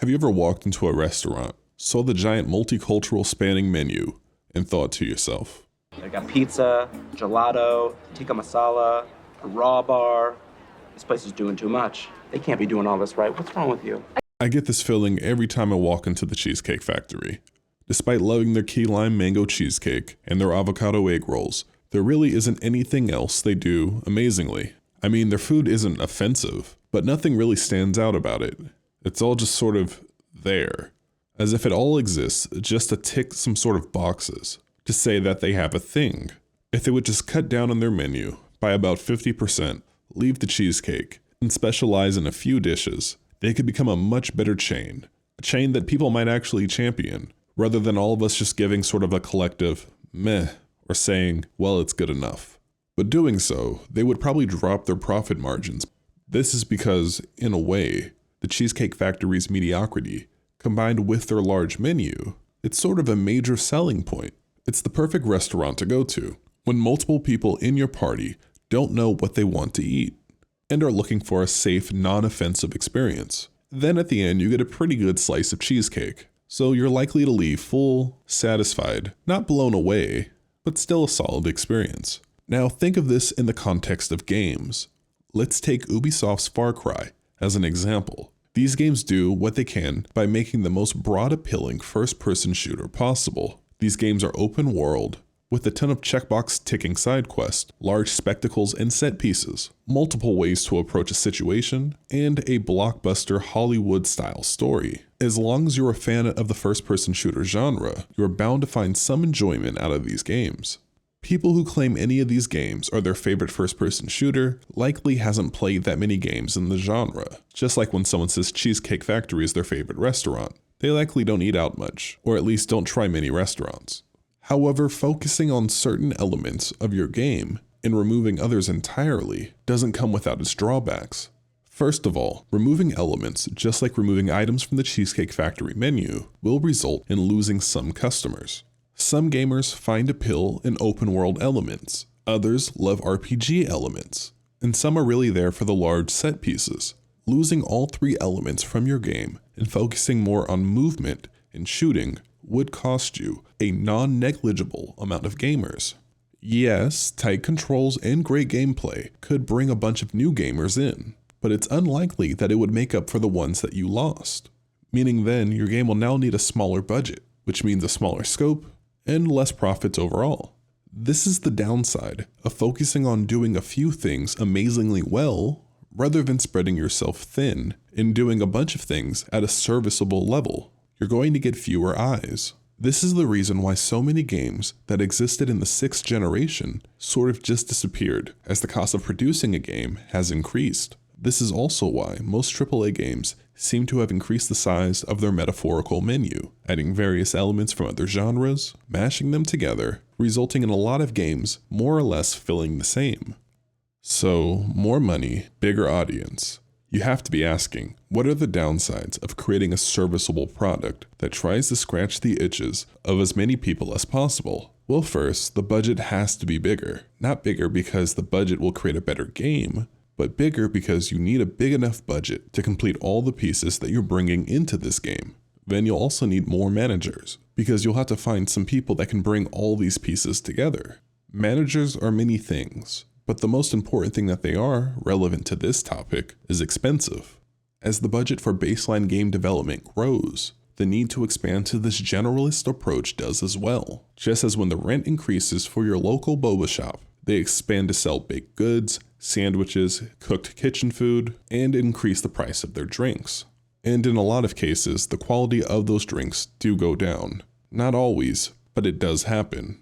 Have you ever walked into a restaurant, saw the giant multicultural spanning menu, and thought to yourself, They got pizza, gelato, tikka masala, a raw bar. This place is doing too much. They can't be doing all this right. What's wrong with you? I get this feeling every time I walk into the Cheesecake Factory. Despite loving their key lime mango cheesecake and their avocado egg rolls, there really isn't anything else they do amazingly. I mean, their food isn't offensive, but nothing really stands out about it. It's all just sort of there, as if it all exists just to tick some sort of boxes, to say that they have a thing. If they would just cut down on their menu by about 50%, leave the cheesecake, and specialize in a few dishes, they could become a much better chain. A chain that people might actually champion, rather than all of us just giving sort of a collective meh, or saying, well, it's good enough. But doing so, they would probably drop their profit margins. This is because, in a way, the Cheesecake Factory's mediocrity, combined with their large menu, it's sort of a major selling point. It's the perfect restaurant to go to when multiple people in your party don't know what they want to eat and are looking for a safe, non-offensive experience. Then at the end, you get a pretty good slice of cheesecake. So you're likely to leave full, satisfied, not blown away, but still a solid experience. Now think of this in the context of games. Let's take Ubisoft's Far Cry as an example. These games do what they can by making the most broad appealing first-person shooter possible. These games are open world, with a ton of checkbox ticking side quests, large spectacles and set pieces, multiple ways to approach a situation, and a blockbuster Hollywood-style story. As long as you're a fan of the first-person shooter genre, you're bound to find some enjoyment out of these games. People who claim any of these games are their favorite first-person shooter likely hasn't played that many games in the genre. Just like when someone says Cheesecake Factory is their favorite restaurant, they likely don't eat out much, or at least don't try many restaurants. However, focusing on certain elements of your game and removing others entirely doesn't come without its drawbacks. First of all, removing elements, just like removing items from the Cheesecake Factory menu, will result in losing some customers. Some gamers find appeal in open world elements, others love RPG elements, and some are really there for the large set pieces. Losing all three elements from your game and focusing more on movement and shooting would cost you a non-negligible amount of gamers. Yes, tight controls and great gameplay could bring a bunch of new gamers in, but it's unlikely that it would make up for the ones that you lost. Meaning then your game will now need a smaller budget, which means a smaller scope and less profits overall. This is the downside of focusing on doing a few things amazingly well rather than spreading yourself thin and doing a bunch of things at a serviceable level. You're going to get fewer eyes. This is the reason why so many games that existed in the 6th generation sort of just disappeared as the cost of producing a game has increased. This is also why most AAA games seem to have increased the size of their metaphorical menu, adding various elements from other genres, mashing them together, resulting in a lot of games more or less feeling the same. So, more money, bigger audience. You have to be asking, what are the downsides of creating a serviceable product that tries to scratch the itches of as many people as possible? Well, first, the budget has to be bigger. Not bigger because the budget will create a better game, but bigger because you need a big enough budget to complete all the pieces that you're bringing into this game. Then you'll also need more managers, because you'll have to find some people that can bring all these pieces together. Managers are many things, but the most important thing that they are, relevant to this topic, is expensive. As the budget for baseline game development grows, the need to expand to this generalist approach does as well. Just as when the rent increases for your local boba shop, they expand to sell baked goods, sandwiches, cooked kitchen food, and increase the price of their drinks. And in a lot of cases, the quality of those drinks do go down. Not always, but it does happen.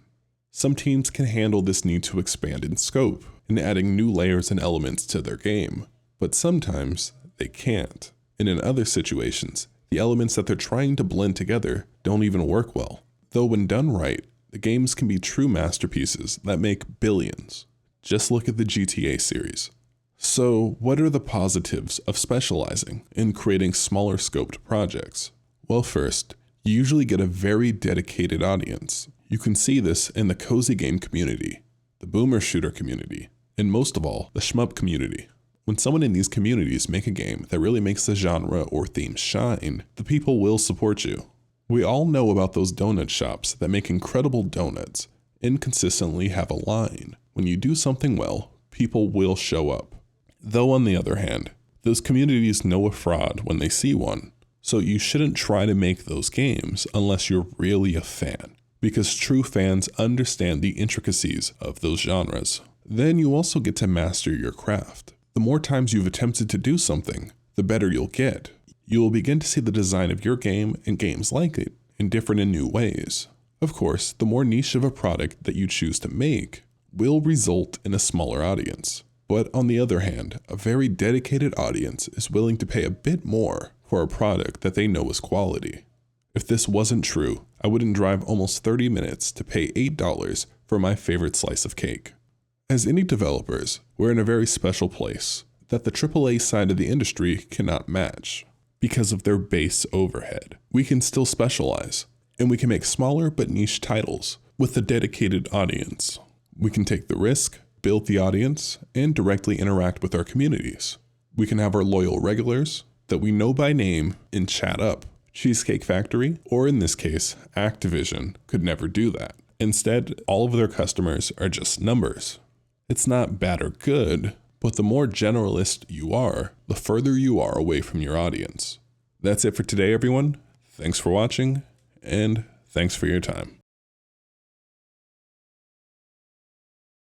Some teams can handle this need to expand in scope and adding new layers and elements to their game, but sometimes they can't. And in other situations, the elements that they're trying to blend together don't even work well. Though when done right, the games can be true masterpieces that make billions. Just look at the GTA series. So, what are the positives of specializing in creating smaller scoped projects? Well, first, you usually get a very dedicated audience. You can see this in the cozy game community, the boomer shooter community, and most of all, the shmup community. When someone in these communities make a game that really makes the genre or theme shine, the people will support you. We all know about those donut shops that make incredible donuts and consistently have a line. When you do something well, people will show up. Though on the other hand, those communities know a fraud when they see one, so you shouldn't try to make those games unless you're really a fan, because true fans understand the intricacies of those genres. Then you also get to master your craft. The more times you've attempted to do something, the better you'll get. You will begin to see the design of your game and games like it in different and new ways. Of course, the more niche of a product that you choose to make will result in a smaller audience. But on the other hand, a very dedicated audience is willing to pay a bit more for a product that they know is quality. If this wasn't true, I wouldn't drive almost 30 minutes to pay $8 for my favorite slice of cake. As indie developers, we're in a very special place that the AAA side of the industry cannot match. Because of their base overhead, we can still specialize, and we can make smaller but niche titles with a dedicated audience. We can take the risk, build the audience, and directly interact with our communities. We can have our loyal regulars that we know by name and chat up. Cheesecake Factory, or in this case, Activision, could never do that. Instead, all of their customers are just numbers. It's not bad or good, but the more generalist you are, the further you are away from your audience. That's it for today, everyone. Thanks for watching, and thanks for your time.